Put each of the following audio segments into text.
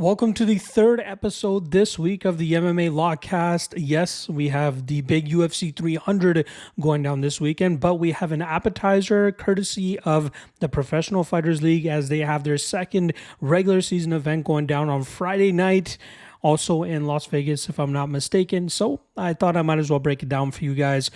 Welcome to the third episode this week of the MMALOTN. Yes, we have the big UFC 300 going down this weekend, but we have an appetizer courtesy of the Professional Fighters League as they have their second regular season event going down on Friday night, also in Las Vegas, if I'm not mistaken. So I thought I might as well break it down for you guys.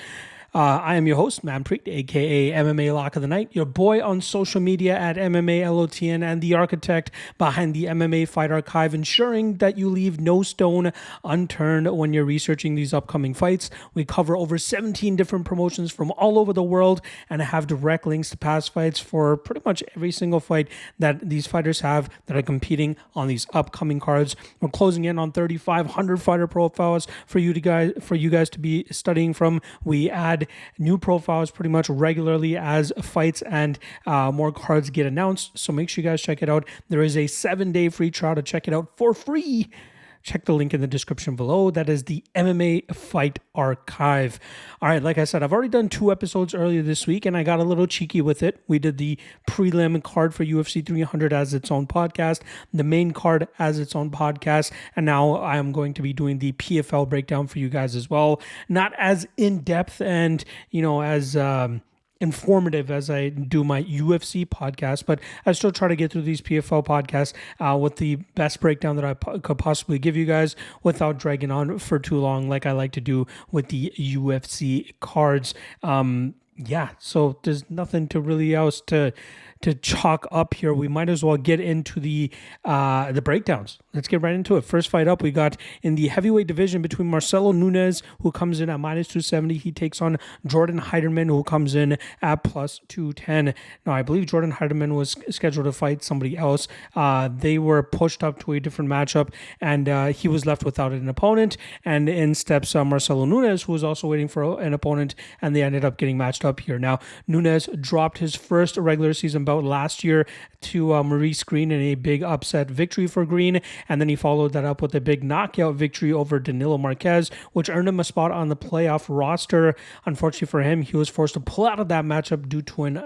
I am your host, Manpreet, aka MMA Lock of the Night, your boy on social media at MMALOTN, and the architect behind the MMA Fight Archive, ensuring that you leave no stone unturned when you're researching these upcoming fights. We cover over 17 different promotions from all over the world and have direct links to past fights for pretty much every single fight that these fighters have that are competing on these upcoming cards. We're closing in on 3,500 fighter profiles for you guys to be studying from. We add new profiles pretty much regularly as fights and more cards get announced. So make sure you guys check it out. There is a 7-day free trial to check it out for free. Check the link in the description below. That is the MMA Fight Archive. All right, like I said, I've already done 2 episodes earlier this week, and I got a little cheeky with it. We did the prelim card for UFC 300 as its own podcast, the main card as its own podcast, and now I am going to be doing the PFL breakdown for you guys as well. Not as in-depth and, as informative as I do my UFC podcast, but I still try to get through these PFL podcasts with the best breakdown that I could possibly give you guys without dragging on for too long like I like to do with the UFC cards. So there's nothing to really else to chalk up here. We might as well get into the breakdowns. Let's get right into it. First fight up, we got in the heavyweight division between Marcelo Nunes, who comes in at -270. He takes on Jordan Heiderman, who comes in at +210. Now, I believe Jordan Heiderman was scheduled to fight somebody else. They were pushed up to a different matchup, and he was left without an opponent. And in steps Marcelo Nunes, who was also waiting for an opponent, and they ended up getting matched up here. Now, Nunes dropped his first regular season bout last year to Maurice Green in a big upset victory for Green, and then he followed that up with a big knockout victory over Danilo Marques, which earned him a spot on the playoff roster. Unfortunately for him, he was forced to pull out of that matchup due to an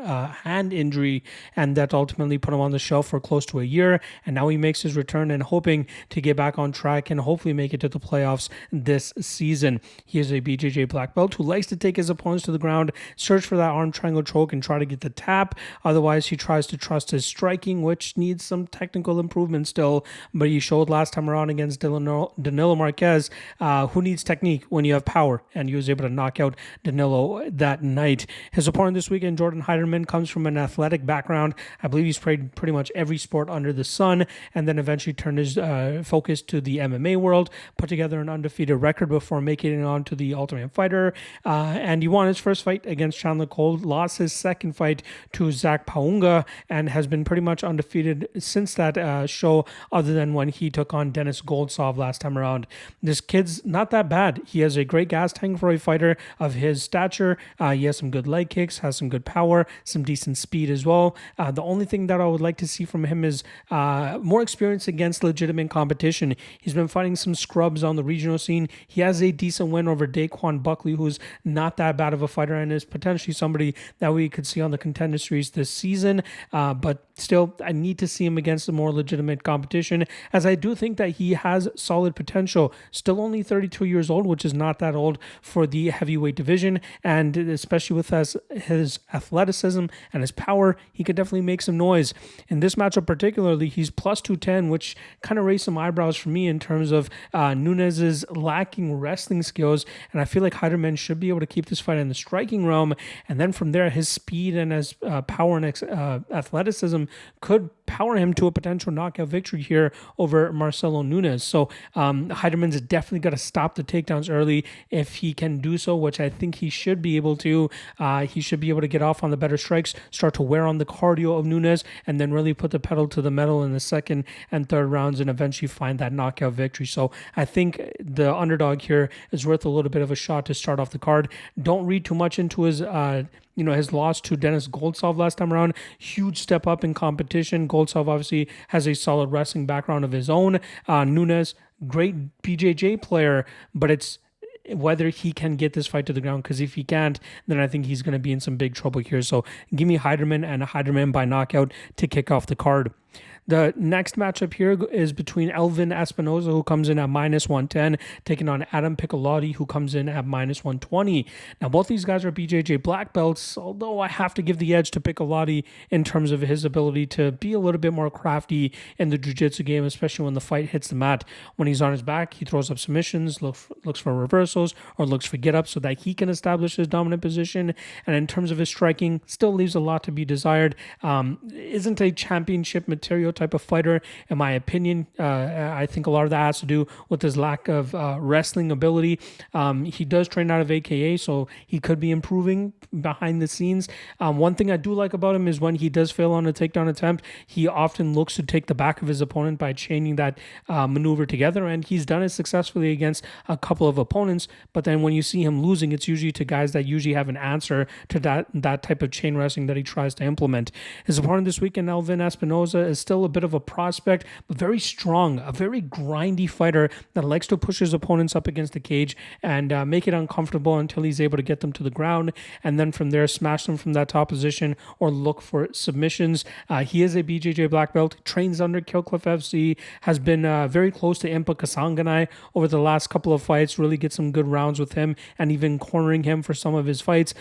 hand injury, and that ultimately put him on the shelf for close to a year, and now he makes his return and hoping to get back on track and hopefully make it to the playoffs this season. He is a BJJ black belt who likes to take his opponents to the ground, search for that arm triangle choke, and try to get the tap. Otherwise, he tries to trust his striking, which needs some technical improvement still, but he showed last time around against Danilo Marques who needs technique when you have power, and he was able to knock out Danilo that night. His opponent this weekend, Jordan Heiderman, comes from an athletic background. I believe he's played pretty much every sport under the sun, and then eventually turned his focus to the MMA world, put together an undefeated record before making it on to the Ultimate Fighter, and he won his first fight against Chandler Cole, lost his second fight to Zach Paunga, and has been pretty much undefeated since that show, other than when he took on Dennis Goldsov last time around. This kid's not that bad. He has a great gas tank for a fighter of his stature. He has some good leg kicks, has some good power, some decent speed as well. The only thing that I would like to see from him is more experience against legitimate competition. He's been fighting some scrubs on the regional scene. He has a decent win over Daquan Buckley, who's not that bad of a fighter and is potentially somebody that we could see on the Contender Series this season. But still, I need to see him against a more legitimate competition, as I do think that he has solid potential. Still only 32 years old, which is not that old for the heavyweight division, and especially with his athleticism and his power, he could definitely make some noise. In this matchup particularly, he's +210, which kind of raised some eyebrows for me in terms of Nunes's lacking wrestling skills, and I feel like Heiderman should be able to keep this fight in the striking realm, and then from there, his speed and his power and athleticism could power him to a potential knockout victory here over Marcelo Nunes. So Heiderman's definitely got to stop the takedowns early if he can do so, which I think he should be able to. He should be able to get off on the better strikes, start to wear on the cardio of Nunes, and then really put the pedal to the metal in the second and third rounds and eventually find that knockout victory. So I think the underdog here is worth a little bit of a shot to start off the card. Don't read too much into his his loss to Dennis Goldsov last time around. Huge step up in competition. Goldsov obviously has a solid wrestling background of his own. Nunes, great BJJ player, but it's whether he can get this fight to the ground, because if he can't, then I think he's going to be in some big trouble here. So give me Heiderman, and Heiderman by knockout to kick off the card. The next matchup here is between Elvin Espinoza, who comes in at -110, taking on Adam Piccolotti, who comes in at -120. Now, both these guys are BJJ black belts, although I have to give the edge to Piccolotti in terms of his ability to be a little bit more crafty in the jiu-jitsu game, especially when the fight hits the mat. When he's on his back, he throws up submissions, looks for reversals, or looks for get-ups so that he can establish his dominant position. And in terms of his striking, still leaves a lot to be desired. Isn't a championship material type of fighter, in my opinion. I think a lot of that has to do with his lack of wrestling ability. He does train out of AKA, so he could be improving behind the scenes. One thing I do like about him is when he does fail on a takedown attempt, he often looks to take the back of his opponent by chaining that maneuver together, and he's done it successfully against a couple of opponents. But then when you see him losing, it's usually to guys that usually have an answer to that type of chain wrestling that he tries to implement. His opponent this weekend, Elvin Espinoza, is still a bit of a prospect, but very strong, a very grindy fighter that likes to push his opponents up against the cage and make it uncomfortable until he's able to get them to the ground, and then from there smash them from that top position or look for submissions. He is a BJJ black belt, trains under Killcliff FC, has been very close to Impa Kasanganay over the last couple of fights, really get some good rounds with him and even cornering him for some of his fights.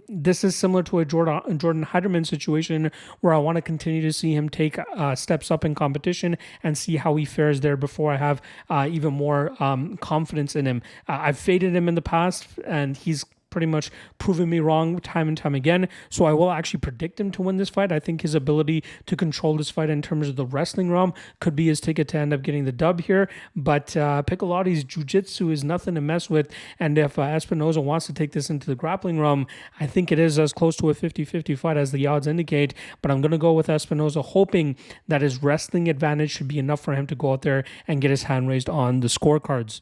This is similar to a Jordan Heiderman situation where I want to continue to see him take steps up in competition and see how he fares there before I have even more confidence in him. I've faded him in the past, and he's pretty much proven me wrong time and time again. So I will actually predict him to win this fight. I think his ability to control this fight in terms of the wrestling realm could be his ticket to end up getting the dub here. But Piccolotti's jiu-jitsu is nothing to mess with. And if Espinoza wants to take this into the grappling realm, I think it is as close to a 50-50 fight as the odds indicate. But I'm going to go with Espinoza, hoping that his wrestling advantage should be enough for him to go out there and get his hand raised on the scorecards.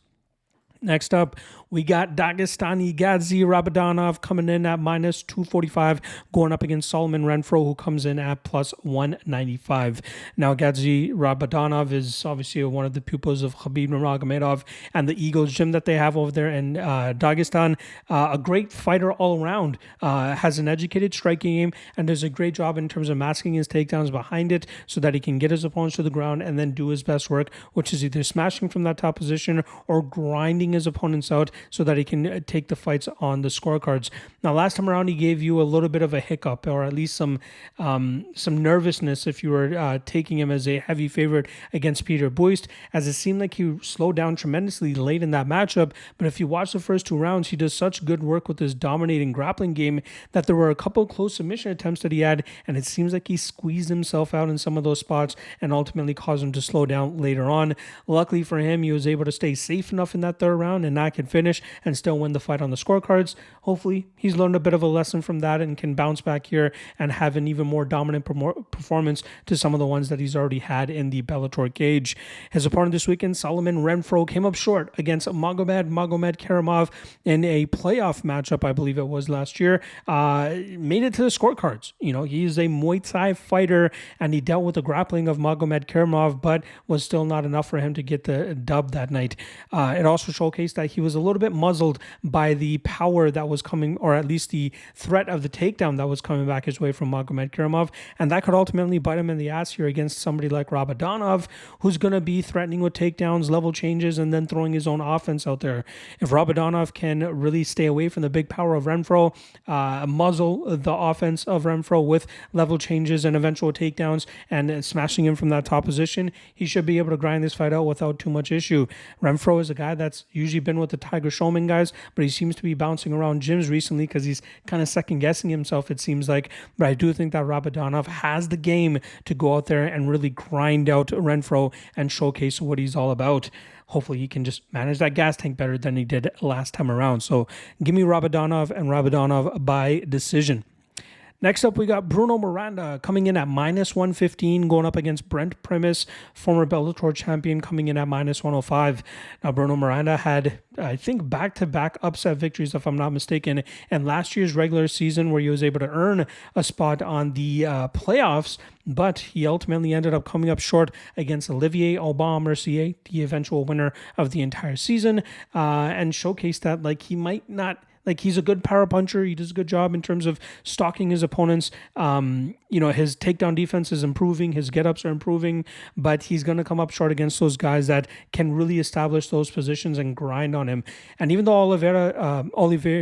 Next up, we got Dagestani Gadzi Rabadanov coming in at -245, going up against Solomon Renfro, who comes in at +195. Now, Gadzi Rabadanov is obviously one of the pupils of Khabib Nurmagomedov and the Eagles gym that they have over there in Dagestan. A great fighter all around, has an educated striking game, and does a great job in terms of masking his takedowns behind it so that he can get his opponents to the ground and then do his best work, which is either smashing from that top position or grinding his opponents out so that he can take the fights on the scorecards. Now, last time around, he gave you a little bit of a hiccup, or at least some nervousness if you were taking him as a heavy favorite against Peter Buist, as it seemed like he slowed down tremendously late in that matchup. But if you watch the first two rounds, he does such good work with his dominating grappling game that there were a couple close submission attempts that he had, and it seems like he squeezed himself out in some of those spots and ultimately caused him to slow down later on. Luckily for him, he was able to stay safe enough in that third round and not get finished and still win the fight on the scorecards. Hopefully, he's learned a bit of a lesson from that and can bounce back here and have an even more dominant performance to some of the ones that he's already had in the Bellator cage. His opponent this weekend, Solomon Renfro, came up short against Magomed Karamov in a playoff matchup, I believe it was last year. Made it to the scorecards. You know, he's a Muay Thai fighter, and he dealt with the grappling of Magomed Karamov, but was still not enough for him to get the dub that night. It also showcased that he was a little bit muzzled by the power that was coming, or at least the threat of the takedown that was coming back his way from Magomed Karamov, and that could ultimately bite him in the ass here against somebody like Rabadanov, who's going to be threatening with takedowns, level changes, and then throwing his own offense out there. If Rabadanov can really stay away from the big power of Renfro, muzzle the offense of Renfro with level changes and eventual takedowns and smashing him from that top position, he should be able to grind this fight out without too much issue. Renfro is a guy that's usually been with the Tiger Showman guys, but he seems to be bouncing around gyms recently because he's kind of second guessing himself, it seems like. But I do think that Rabadanov has the game to go out there and really grind out Renfro and showcase what he's all about. Hopefully he can just manage that gas tank better than he did last time around. So give me Rabadanov, and Rabadanov by decision. Next up, we got Bruno Miranda coming in at -115, going up against Brent Primus, former Bellator champion, coming in at -105. Now, Bruno Miranda had, I think, back-to-back upset victories, if I'm not mistaken, in last year's regular season, where he was able to earn a spot on the playoffs, but he ultimately ended up coming up short against Olivier Aubin-Mercier, the eventual winner of the entire season, and showcased that, like, he might not Like, he's a good power puncher. He does a good job in terms of stalking his opponents. His takedown defense is improving. His get-ups are improving. But he's going to come up short against those guys that can really establish those positions and grind on him. And even though Olivier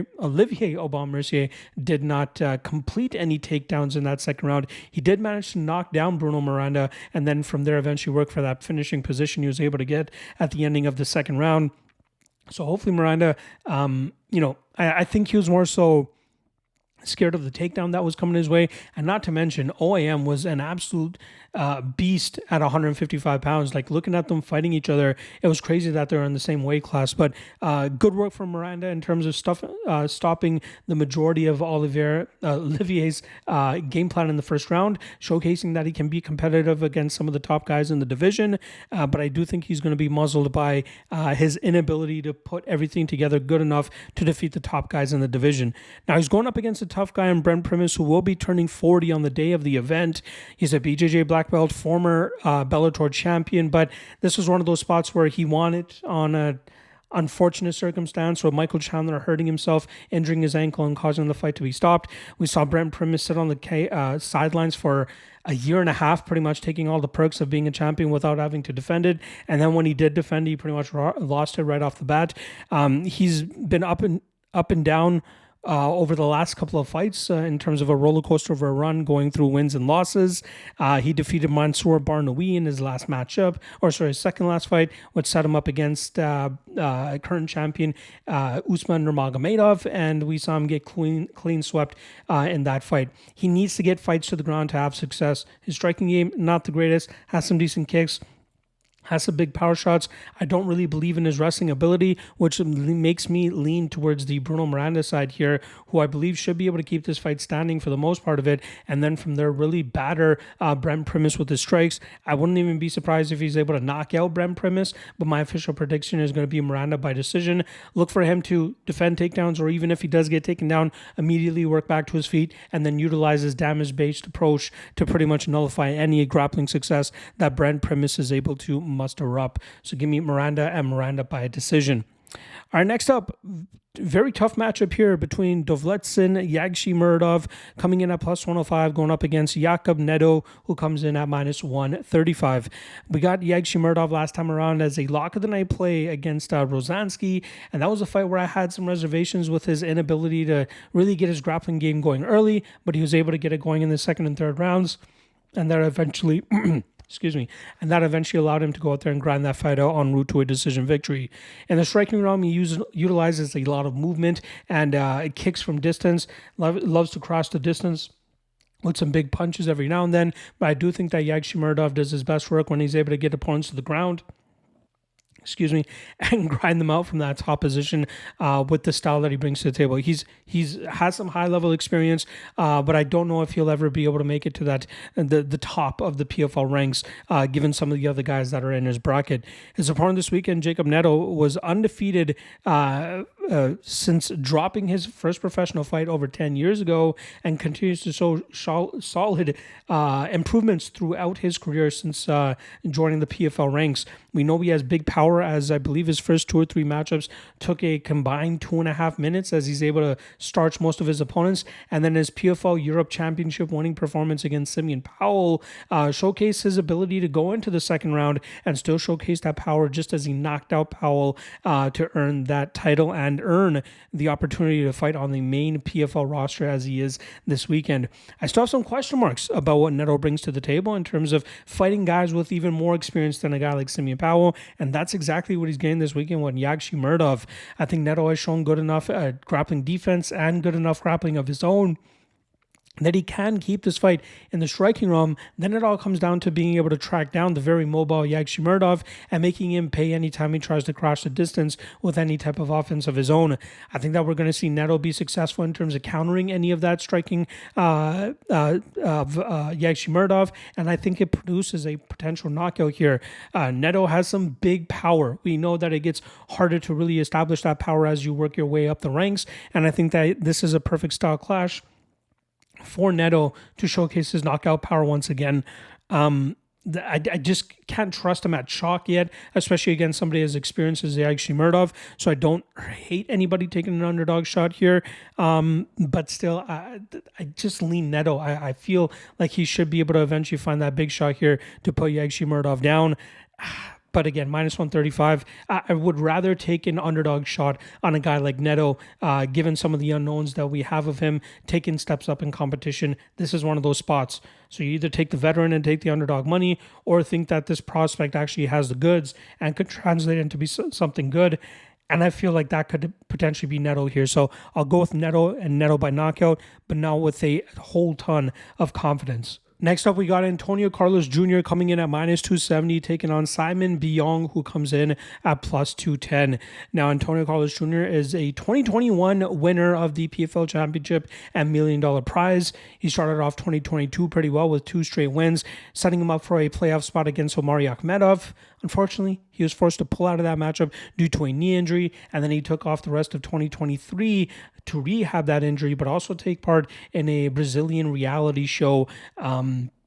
Aubin-Mercier did not complete any takedowns in that second round, he did manage to knock down Bruno Miranda. And then from there, eventually work for that finishing position he was able to get at the ending of the second round. So hopefully Miranda, I think he was more so scared of the takedown that was coming his way. And not to mention, OAM was an absolute beast at 155 pounds. Like, looking at them fighting each other, it was crazy that they're in the same weight class. But good work from Miranda in terms of stopping the majority of Olivier's game plan in the first round, showcasing that he can be competitive against some of the top guys in the division. But I do think he's going to be muzzled by his inability to put everything together good enough to defeat the top guys in the division. Now, he's going up against a tough guy in Brent Primus, who will be turning 40 on the day of the event. He's a BJJ black belt, former Bellator champion, but this was one of those spots where he won it on a unfortunate circumstance, with Michael Chandler hurting himself, injuring his ankle, and causing the fight to be stopped. We saw Brent Primus sit on the sidelines for a year and a half, pretty much taking all the perks of being a champion without having to defend it. And then when he did defend, he pretty much lost it right off the bat. He's been up and down over the last couple of fights in terms of a roller coaster of a run, going through wins and losses. He defeated Mansour Barnaoui in his second last fight, which set him up against current champion Usman Nurmagomedov, and we saw him get clean swept in that fight. He needs to get fights to the ground to have success. His striking game, not the greatest, has some decent kicks, has some big power shots. I don't really believe in his wrestling ability, which makes me lean towards the Bruno Miranda side here, who I believe should be able to keep this fight standing for the most part of it, and then from there really batter Brent Primus with his strikes. I wouldn't even be surprised if he's able to knock out Brent Primus, but my official prediction is going to be Miranda by decision. Look for him to defend takedowns, or even if he does get taken down, immediately work back to his feet and then utilize his damage-based approach to pretty much nullify any grappling success that Brent Primus is able to muster up. So give me Miranda, and Miranda by a decision. All right, next up, very tough matchup here between Dovletsin Yagshimuradov, coming in at plus 105, going up against Nedoh, who comes in at minus 135. We got Yagshimuradov last time around as a lock of the night play against Rosansky, and that was a fight where I had some reservations with his inability to really get his grappling game going early, but he was able to get it going in the second and third rounds, and that eventually and that eventually allowed him to go out there and grind that fight out en route to a decision victory. In the striking realm, he utilizes a lot of movement and kicks from distance, loves to cross the distance with some big punches every now and then, but I do think that Yagshimuradov does his best work when he's able to get opponents to the ground, and grind them out from that top position with the style that he brings to the table. He's has some high level experience, but I don't know if he'll ever be able to make it to that the top of the PFL ranks, given some of the other guys that are in his bracket. His opponent this weekend, Jacob Nedoh, was undefeated since dropping his first professional fight over 10 years ago, and continues to show solid improvements throughout his career since joining the PFL ranks. We know he has big power, as I believe his first 2 or 3 matchups took a combined 2.5 minutes, as he's able to starch most of his opponents. And then his PFL Europe Championship winning performance against Simeon Powell showcased his ability to go into the second round and still showcase that power, just as he knocked out Powell to earn that title and earn the opportunity to fight on the main PFL roster as he is this weekend. I still have some question marks about what Nedoh brings to the table in terms of fighting guys with even more experience than a guy like Simeon Powell, and that's exactly what he's getting this weekend with Yagshimuradov. I think Nedoh has shown good enough grappling defense and good enough grappling of his own that he can keep this fight in the striking realm. Then it all comes down to being able to track down the very mobile Yagshimuradov and making him pay anytime he tries to cross the distance with any type of offense of his own. I think that we're going to see Nedoh be successful in terms of countering any of that striking of Yagshimuradov, and I think it produces a potential knockout here. Nedoh has some big power. We know that it gets harder to really establish that power as you work your way up the ranks, and I think that this is a perfect style clash for Nedoh to showcase his knockout power once again. I just can't trust him at chalk yet, especially against somebody as experienced as Yagshimuradov. So I don't hate anybody taking an underdog shot here. But still, I just lean Nedoh. I feel like he should be able to eventually find that big shot here to put Yagshimuradov down. But again, minus 135, I would rather take an underdog shot on a guy like Nedoh, given some of the unknowns that we have of him taking steps up in competition. This is one of those spots. So you either take the veteran and take the underdog money, or think that this prospect actually has the goods and could translate into be something good. And I feel like that could potentially be Nedoh here. So I'll go with Nedoh and Nedoh by knockout, but now with a whole ton of confidence. Next up, we got Antonio Carlos Jr. coming in at minus 270, taking on Simon Biyong, who comes in at plus 210. Now, Antonio Carlos Jr. is a 2021 winner of the PFL Championship and $1 million prize. He started off 2022 pretty well with 2 straight wins, setting him up for a playoff spot against Omari Akhmedov. Unfortunately, he was forced to pull out of that matchup due to a knee injury, and then he took off the rest of 2023 to rehab that injury, but also take part in a Brazilian reality show.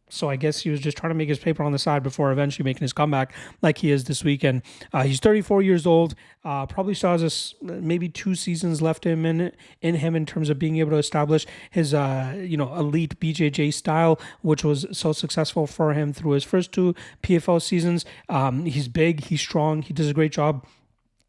So I guess he was just trying to make his paper on the side before eventually making his comeback like he is this weekend. He's 34 years old, probably still has maybe 2 seasons left in him in terms of being able to establish his elite BJJ style, which was so successful for him through his first 2 PFL seasons. He's big, he's strong, he does a great job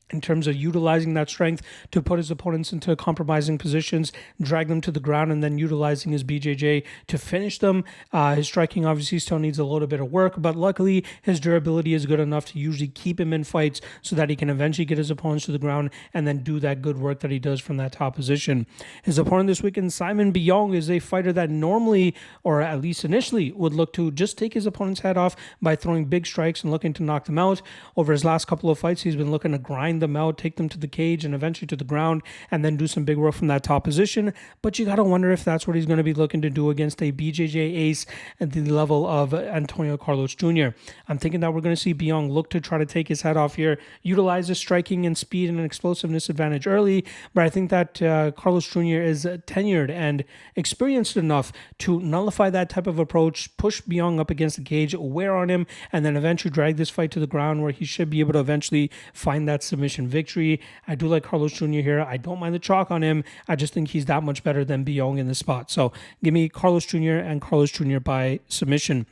in terms of utilizing that strength to put his opponents into compromising positions, drag them to the ground, and then utilizing his BJJ to finish them. His striking obviously still needs a little bit of work, but luckily his durability is good enough to usually keep him in fights so that he can eventually get his opponents to the ground and then do that good work that he does from that top position. His opponent this weekend, Simon Biyong, is a fighter that normally, or at least initially, would look to just take his opponent's head off by throwing big strikes and looking to knock them out. Over his last couple of fights, he's been looking to grind them out, take them to the cage and eventually to the ground, and then do some big work from that top position. But you got to wonder if that's what he's going to be looking to do against a BJJ ace at the level of Antonio Carlos Jr. I'm thinking that we're going to see Biyong look to try to take his head off here, utilize his striking and speed and explosiveness advantage early, but I think that Carlos Jr. is tenured and experienced enough to nullify that type of approach, push Biyong up against the cage, wear on him, and then eventually drag this fight to the ground where he should be able to eventually find that submission victory. I do like Carlos Jr. here. I don't mind the chalk on him. I just think he's that much better than Biyong in this spot. So give me Carlos Jr. and Carlos Jr. by submission.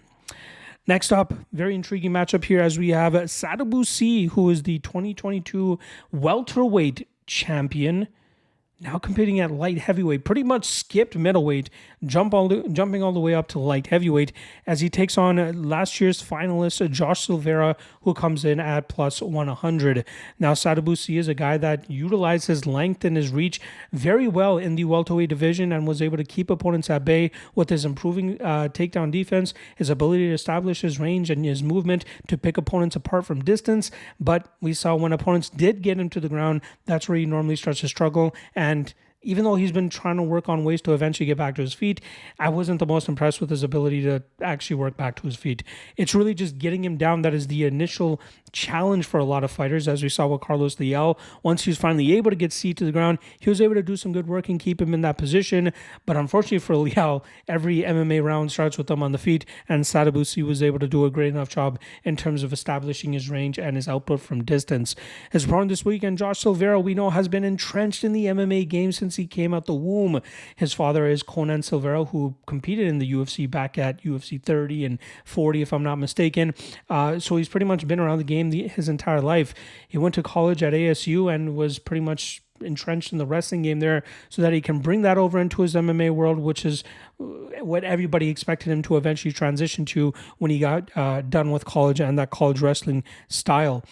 Next up, very intriguing matchup here as we have Sadabusi, who is the 2022 welterweight champion, now competing at light heavyweight, pretty much skipped middleweight, jumping all the way up to light heavyweight as he takes on last year's finalist, Josh Silveira, who comes in at plus 100. Now, Sadabusi is a guy that utilized his length and his reach very well in the welterweight division and was able to keep opponents at bay with his improving takedown defense, his ability to establish his range and his movement to pick opponents apart from distance. But we saw when opponents did get him to the ground, that's where he normally starts to struggle. And even though he's been trying to work on ways to eventually get back to his feet, I wasn't the most impressed with his ability to actually work back to his feet. It's really just getting him down that is the initial challenge for a lot of fighters, as we saw with Carlos Liel. Once he was finally able to get C to the ground, he was able to do some good work and keep him in that position. But unfortunately for Liel, every MMA round starts with him on the feet, and Sadabusi was able to do a great enough job in terms of establishing his range and his output from distance. His opponent this weekend, Josh Silveira, we know has been entrenched in the MMA game since he came out the womb. His father is Conan Silveira, who competed in the UFC back at UFC 30 and 40, if I'm not mistaken. So he's pretty much been around the game his entire life. He went to college at ASU and was pretty much entrenched in the wrestling game there so that he can bring that over into his MMA world, which is what everybody expected him to eventually transition to when he got done with college and that college wrestling style.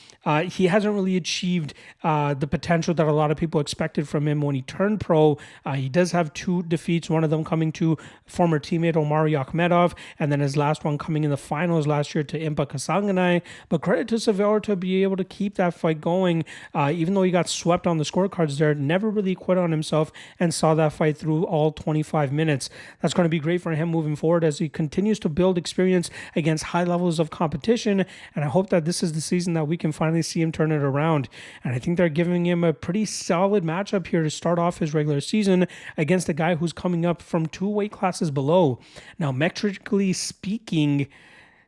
He hasn't really achieved the potential that a lot of people expected from him when he turned pro. He does have 2 defeats, one of them coming to former teammate Omari Akhmedov, and then his last one coming in the finals last year to Impa Kasanganay. But credit to Silveira to be able to keep that fight going, even though he got swept on the scorecards there, never really quit on himself and saw that fight through all 25 minutes. That's going to be great for him moving forward as he continues to build experience against high levels of competition, and I hope that this is the season that we can finally see him turn it around. And I think they're giving him a pretty solid matchup here to start off his regular season against a guy who's coming up from 2 weight classes below. Now, metrically speaking,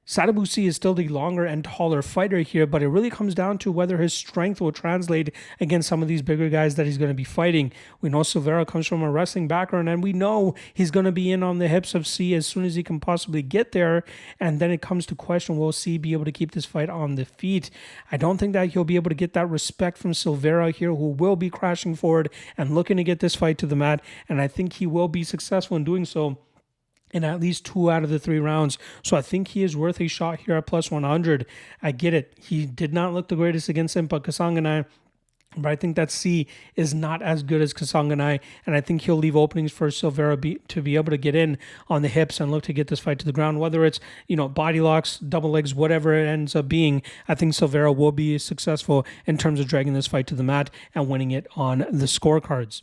Sadabusi is still the longer and taller fighter here, but it really comes down to whether his strength will translate against some of these bigger guys that he's going to be fighting. We know Silveira comes from a wrestling background, and we know he's going to be in on the hips of C as soon as he can possibly get there. And then it comes to question, will C be able to keep this fight on the feet? I don't think that he'll be able to get that respect from Silveira here, who will be crashing forward and looking to get this fight to the mat, and I think he will be successful in doing so in at least 2 out of the 3 rounds. So I think he is worth a shot here at plus 100. I get it. He did not look the greatest against him, but Kasanganay, but I think that C is not as good as Kasanganay, and I think he'll leave openings for Silveira to be able to get in on the hips and look to get this fight to the ground, whether it's, body locks, double legs, whatever it ends up being. I think Silveira will be successful in terms of dragging this fight to the mat and winning it on the scorecards.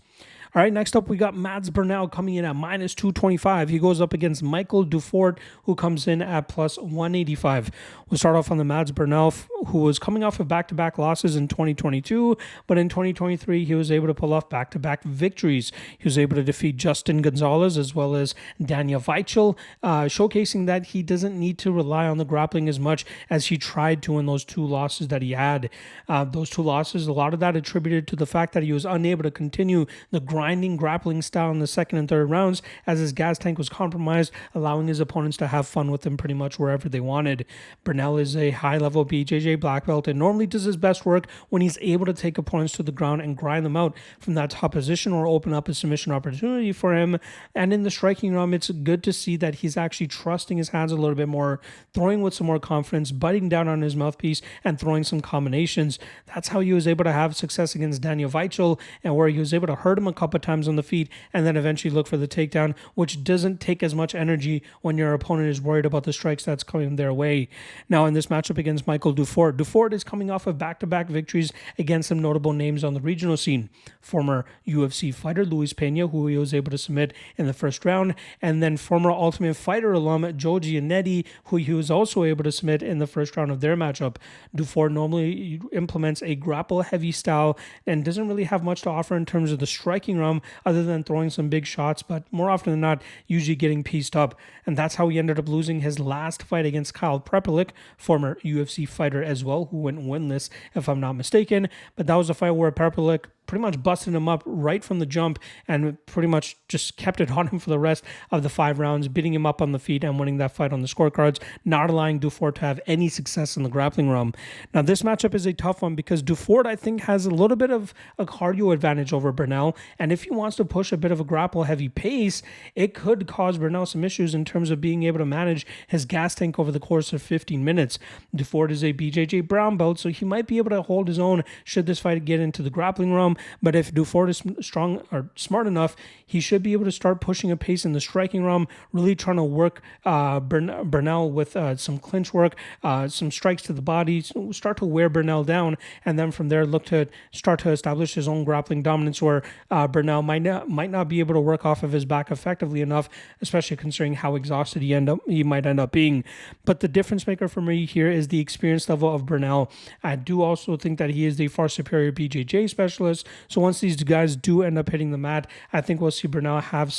All right, next up, we got Mads Burnell coming in at minus 225. He goes up against Michael Dufort, who comes in at plus 185. We'll start off on the Mads Burnell, who was coming off of back-to-back losses in 2022, but in 2023, he was able to pull off back-to-back victories. He was able to defeat Justin Gonzalez as well as Daniel Weichel, showcasing that he doesn't need to rely on the grappling as much as he tried to in those 2 losses that he had. Those 2 losses, a lot of that attributed to the fact that he was unable to continue the grinding grappling style in the second and third rounds as his gas tank was compromised, allowing his opponents to have fun with him pretty much wherever they wanted. Burnell is a high-level BJJ black belt and normally does his best work when he's able to take opponents to the ground and grind them out from that top position or open up a submission opportunity for him. And in the striking realm, it's good to see that he's actually trusting his hands a little bit more, throwing with some more confidence, biting down on his mouthpiece, and throwing some combinations. That's how he was able to have success against Daniel Weichel, and where he was able to hurt him a couple of times on the feet and then eventually look for the takedown, which doesn't take as much energy when your opponent is worried about the strikes that's coming their way. Now, in this matchup against Michael Dufort, Dufort is coming off of back-to-back victories against some notable names on the regional scene. Former UFC fighter Luis Pena, who he was able to submit in the first round, and then former Ultimate Fighter alum Joe Giannetti, who he was also able to submit in the first round of their matchup. Dufort normally implements a grapple-heavy style and doesn't really have much to offer in terms of the striking realm other than throwing some big shots, but more often than not, usually getting pieced up. And that's how he ended up losing his last fight against Kyle Prepelic, former UFC fighter as well, who went winless, if I'm not mistaken. But that was a fight where Prepelic pretty much busted him up right from the jump and pretty much just kept it on him for the rest of the 5 rounds, beating him up on the feet and winning that fight on the scorecards, not allowing Dufort to have any success in the grappling realm. Now, this matchup is a tough one because Dufort, I think, has a little bit of a cardio advantage over Burnell, and if he wants to push a bit of a grapple-heavy pace, it could cause Burnell some issues in terms of being able to manage his gas tank over the course of 15 minutes. Dufort is a BJJ brown belt, so he might be able to hold his own should this fight get into the grappling realm. But if Dufort is strong or smart enough, he should be able to start pushing a pace in the striking realm, really trying to work Burnell with some clinch work, some strikes to the body, start to wear Burnell down, and then from there look to start to establish his own grappling dominance where Burnell might not be able to work off of his back effectively enough, especially considering how exhausted he might end up being. But the difference maker for me here is the experience level of Burnell. I do also think that he is the far superior BJJ specialist, so once these guys do end up hitting the mat, I think we'll see Burnell have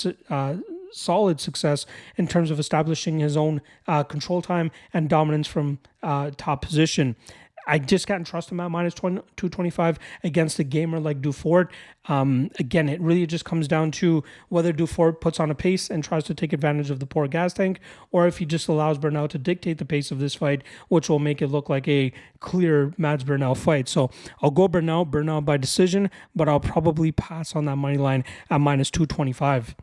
solid success in terms of establishing his own control time and dominance from top position. I just can't trust him at minus 225 against a gamer like Dufort. Again, it really just comes down to whether Dufort puts on a pace and tries to take advantage of the poor gas tank, or if he just allows Burnell to dictate the pace of this fight, which will make it look like a clear Mads Burnell fight. So I'll go Burnell by decision, but I'll probably pass on that money line at minus 225.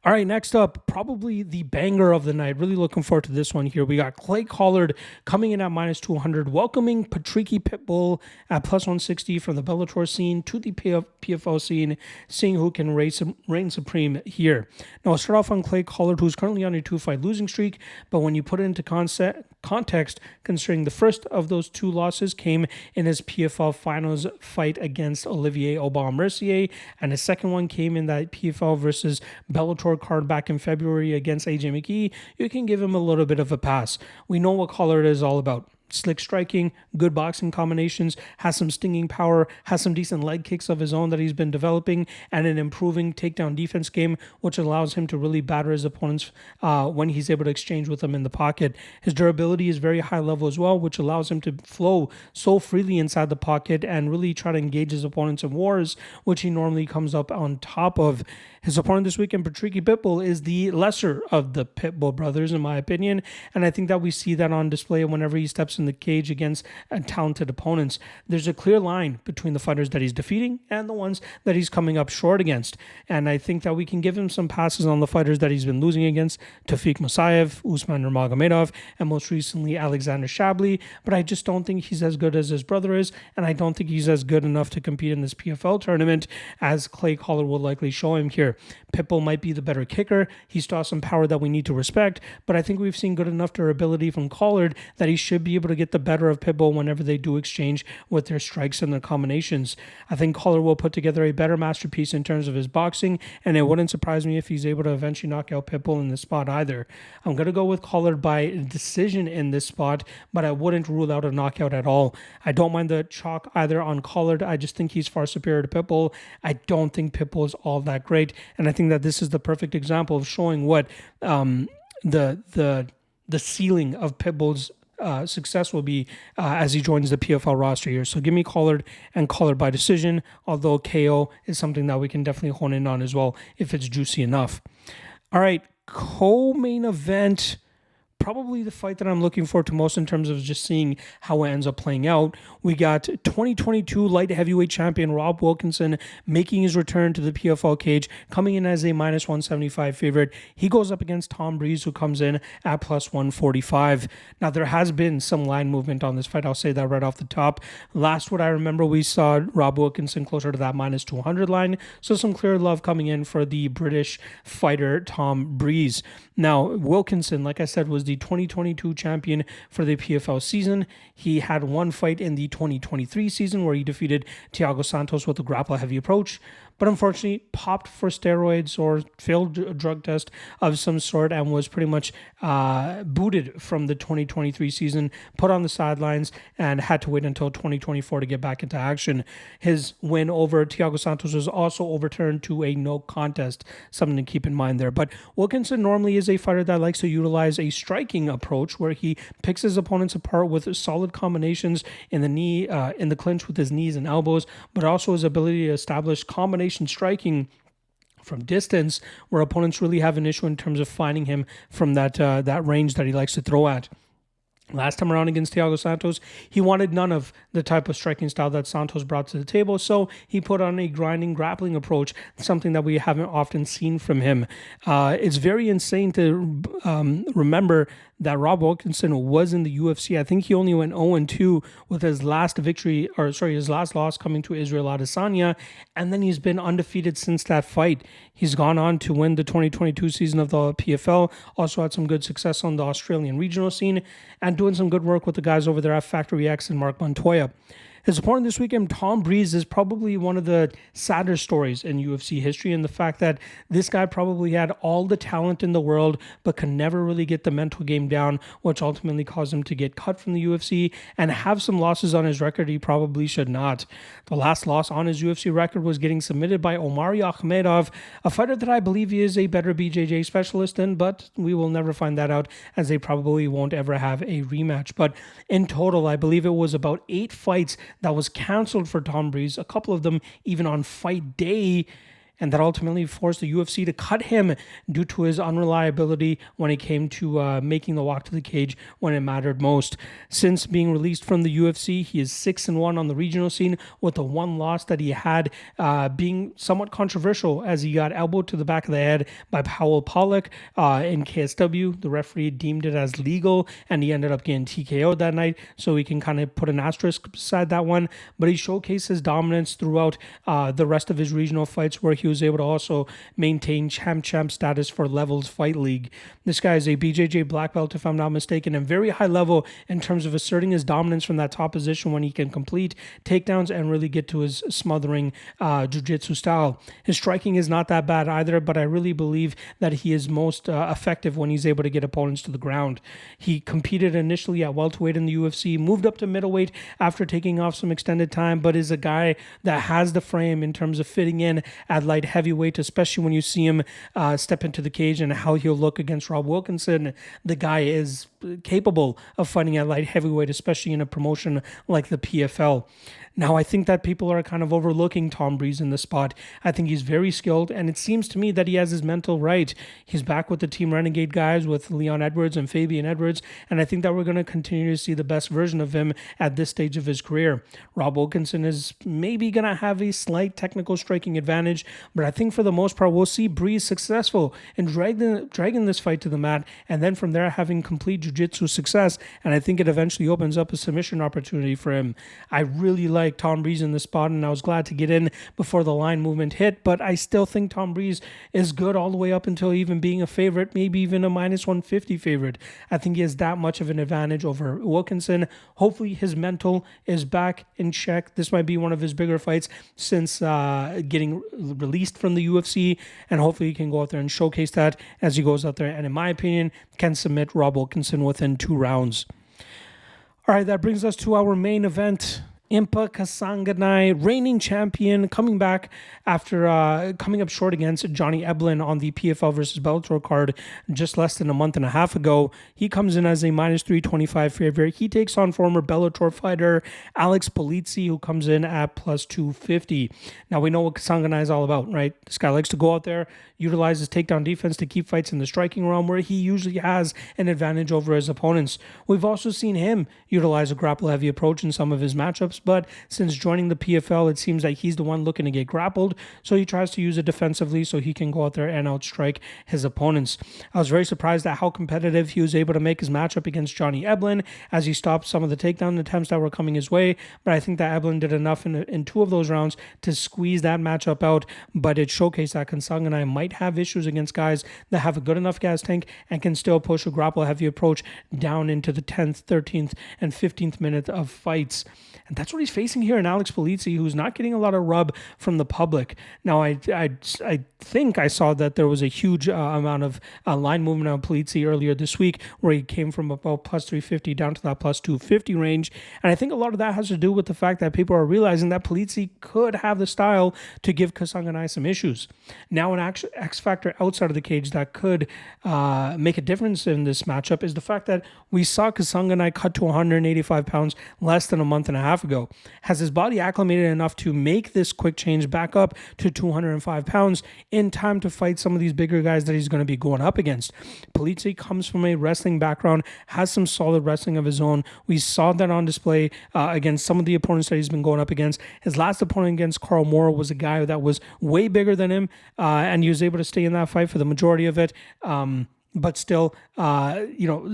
All right, next up, probably the banger of the night. Really looking forward to this one here. We got Clay Collard coming in at minus 200, welcoming Patricky Pitbull at plus 160 from the Bellator scene to the PFL scene, seeing who can reign supreme here. Now, I'll start off on Clay Collard, who's currently on a 2-fight losing streak, but when you put it into context, considering the first of those 2 losses came in his PFL finals fight against Olivier Aubin-Mercier, and his second one came in that PFL versus Bellator card back in February against AJ McKee, you can give him a little bit of a pass. We know what Collard is all about. slick striking, good boxing combinations, has some stinging power, has some decent leg kicks of his own that he's been developing, and an improving takedown defense game, which allows him to really batter his opponents when he's able to exchange with them in the pocket. His durability is very high level as well, which allows him to flow so freely inside the pocket and really try to engage his opponents in wars, which he normally comes up on top of. His opponent this weekend, Patricky Pitbull, is the lesser of the Pitbull brothers, in my opinion, and I think that we see that on display whenever he steps in the cage against talented opponents. There's a clear line between the fighters that he's defeating and the ones that he's coming up short against, and I think that we can give him some passes on the fighters that he's been losing against, Tafik Musayev, Usman Nurmagomedov, and most recently Alexander Shabli, but I just don't think he's as good as his brother is, and I don't think he's as good enough to compete in this PFL tournament as Clay Collard will likely show him here. Pitbull might be the better kicker. He still has some power that we need to respect, but I think we've seen good enough durability from Collard that he should be able to get the better of Pitbull whenever they do exchange with their strikes and their combinations. I think Collard will put together a better masterpiece in terms of his boxing, and it wouldn't surprise me if he's able to eventually knock out Pitbull in this spot either. I'm going to go with Collard by decision in this spot, but I wouldn't rule out a knockout at all. I don't mind the chalk either on Collard. I just think he's far superior to Pitbull. I don't think Pitbull is all that great, and I think that this is the perfect example of showing what the ceiling of Pitbull's success will be as he joins the PFL roster here. So give me Collard and Collard by decision, although KO is something that we can definitely hone in on as well if it's juicy enough. All right, co-main event. Probably the fight that I'm looking forward to most in terms of just seeing how it ends up playing out. We got 2022 light heavyweight champion Rob Wilkinson making his return to the PFL cage, coming in as a minus 175 favorite. He goes up against Tom Breese, who comes in at plus 145. Now, there has been some line movement on this fight. I'll say that right off the top. Last what I remember, we saw Rob Wilkinson closer to that minus 200 line. So some clear love coming in for the British fighter Tom Breese. Now, Wilkinson, like I said, was the 2022 champion for the PFL season. He had one fight in the 2023 season where he defeated Thiago Santos with a grapple-heavy approach, but unfortunately popped for steroids or failed a drug test of some sort and was pretty much booted from the 2023 season, put on the sidelines, and had to wait until 2024 to get back into action. His win over Thiago Santos was also overturned to a no contest, something to keep in mind there. But Wilkinson normally is a fighter that likes to utilize a striking approach where he picks his opponents apart with solid combinations in the knee, in the clinch with his knees and elbows, but also his ability to establish combination striking from distance where opponents really have an issue in terms of finding him from that range that he likes to throw at. Last time around against Thiago Santos, he wanted none of the type of striking style that Santos brought to the table, so he put on a grinding, grappling approach, something that we haven't often seen from him. It's very insane to remember that Rob Wilkinson was in the UFC. I think he only went 0-2 with his last his last loss coming to Israel Adesanya, and then he's been undefeated since that fight. He's gone on to win the 2022 season of the PFL, also had some good success on the Australian regional scene, and doing some good work with the guys over there at Factory X and Mark Montoya. His opponent this weekend, Tom Breese, is probably one of the sadder stories in UFC history, and the fact that this guy probably had all the talent in the world but could never really get the mental game down, which ultimately caused him to get cut from the UFC and have some losses on his record he probably should not. The last loss on his UFC record was getting submitted by Omar Yagshimuradov, a fighter that I believe he is a better BJJ specialist in, but we will never find that out as they probably won't ever have a rematch. But in total, I believe it was about 8 fights that was canceled for Tom Breese, a couple of them even on fight day, and that ultimately forced the UFC to cut him due to his unreliability when it came to making the walk to the cage when it mattered most. Since being released from the UFC, he is 6-1 on the regional scene, with the one loss that he had being somewhat controversial as he got elbowed to the back of the head by Powell Pollock in KSW. The referee deemed it as legal, and he ended up getting TKO'd that night, so we can kind of put an asterisk beside that one. But he showcased his dominance throughout the rest of his regional fights, where he he was able to also maintain champ status for Levels Fight League. This guy is a BJJ black belt, if I'm not mistaken, and very high level in terms of asserting his dominance from that top position when he can complete takedowns and really get to his smothering jiu-jitsu style. His striking is not that bad either, but I really believe that he is most effective when he's able to get opponents to the ground. He competed initially at welterweight in the UFC, moved up to middleweight after taking off some extended time, but is a guy that has the frame in terms of fitting in at light heavyweight, especially when you see him step into the cage and how he'll look against Rob Wilkinson. The guy is capable of fighting at light heavyweight, especially in a promotion like the PFL. Now, I think that people are kind of overlooking Tom Breese in this spot. I think he's very skilled, and it seems to me that he has his mental right. He's back with the Team Renegade guys with Leon Edwards and Fabian Edwards, and I think that we're going to continue to see the best version of him at this stage of his career. Rob Wilkinson is maybe going to have a slight technical striking advantage, but I think for the most part, we'll see Breese successful in dragging this fight to the mat, and then from there having complete jiu-jitsu success, and I think it eventually opens up a submission opportunity for him. I really like Tom Breese in this spot, and I was glad to get in before the line movement hit, but I still think Tom Breese is good all the way up until even being a favorite, maybe even a minus 150 favorite. I think he has that much of an advantage over Wilkinson. Hopefully his mental is back in check. This might be one of his bigger fights since getting released from the UFC, and hopefully he can go out there and showcase that as he goes out there, and in my opinion, can submit Rob Wilkinson within 2 rounds. All right, that brings us to our main event. Impa Kasanganay, reigning champion, coming back after coming up short against Johnny Eblen on the PFL versus Bellator card just less than a month and a half ago. He comes in as a minus 325 favorite. He takes on former Bellator fighter Alex Polizzi, who comes in at plus 250. Now, we know what Kasanganay is all about, right? This guy likes to go out there, utilize his takedown defense to keep fights in the striking realm where he usually has an advantage over his opponents. We've also seen him utilize a grapple-heavy approach in some of his matchups, but since joining the PFL, it seems like he's the one looking to get grappled, so he tries to use it defensively so he can go out there and outstrike his opponents. I was very surprised at how competitive he was able to make his matchup against Johnny Eblen as he stopped some of the takedown attempts that were coming his way, but I think that Eblen did enough in 2 of those rounds to squeeze that matchup out, but it showcased that Kasanganay might have issues against guys that have a good enough gas tank and can still push a grapple-heavy approach down into the 10th, 13th, and 15th minute of fights. And that's what he's facing here in Alex Polizzi, who's not getting a lot of rub from the public. Now, I think I saw that there was a huge amount of line movement on Polizzi earlier this week, where he came from about plus 350 down to that plus 250 range. And I think a lot of that has to do with the fact that people are realizing that Polizzi could have the style to give Kasanganay some issues. Now, an X factor outside of the cage that could make a difference in this matchup is the fact that we saw Kasanganay cut to 185 pounds less than a month and a half ago. Has his body acclimated enough to make this quick change back up to 205 pounds in time to fight some of these bigger guys that he's going to be going up against? Polizzi comes from a wrestling background, has some solid wrestling of his own. We saw that on display against some of the opponents that he's been going up against. His last opponent against Carl Moro was a guy that was way bigger than him, and he was able to stay in that fight for the majority of it. But still,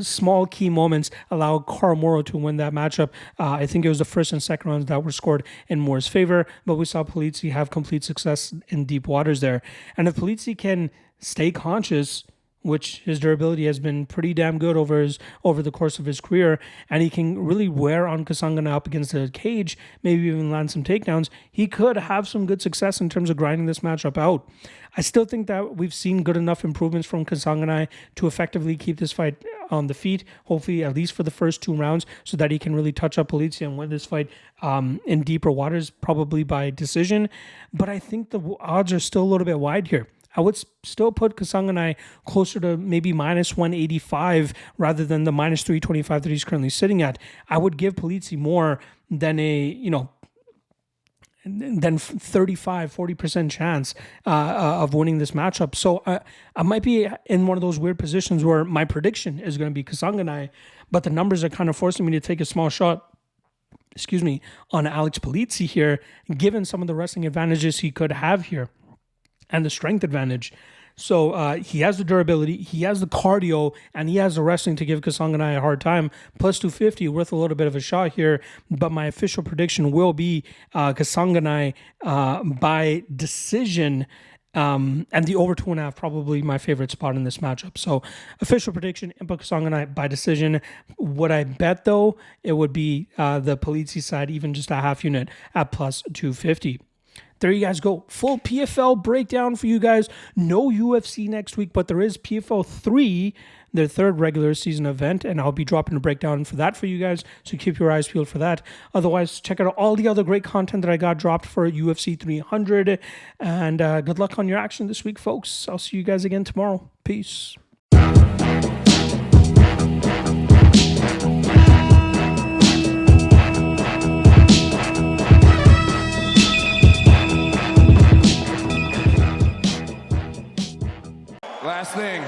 small key moments allowed Carl Moro to win that matchup. I think it was the first and second rounds that were scored in Moore's favor, but we saw Polizzi have complete success in deep waters there. And if Polizzi can stay conscious, which his durability has been pretty damn good over the course of his career, and he can really wear on Kasanganay up against the cage, maybe even land some takedowns, he could have some good success in terms of grinding this matchup out. I still think that we've seen good enough improvements from Kasanganay to effectively keep this fight on the feet, hopefully at least for the first 2 rounds, so that he can really touch up Polizzi and win this fight in deeper waters, probably by decision. But I think the odds are still a little bit wide here. I would still put Kasanganay closer to maybe minus 185 rather than the minus 325 that he's currently sitting at. I would give Polizzi more than than 35-40% chance of winning this matchup. So I might be in one of those weird positions where my prediction is going to be Kasanganay, but the numbers are kind of forcing me to take a small shot on Alex Polizzi here, given some of the wrestling advantages he could have here and the strength advantage. So he has the durability, he has the cardio, and he has the wrestling to give Kasanganay a hard time. Plus 250, worth a little bit of a shot here. But my official prediction will be Kasanganay by decision. And the over 2.5, probably my favorite spot in this matchup. So official prediction, Impa Kasanganay by decision. Would I bet though? It would be the Polizzi side, even just a half unit at plus 250. There you guys go. Full PFL breakdown for you guys. No UFC next week, but there is PFL 3, their third regular season event, and I'll be dropping a breakdown for that for you guys, so keep your eyes peeled for that. Otherwise, check out all the other great content that I got dropped for UFC 300, and good luck on your action this week, folks. I'll see you guys again tomorrow. Peace. Last thing.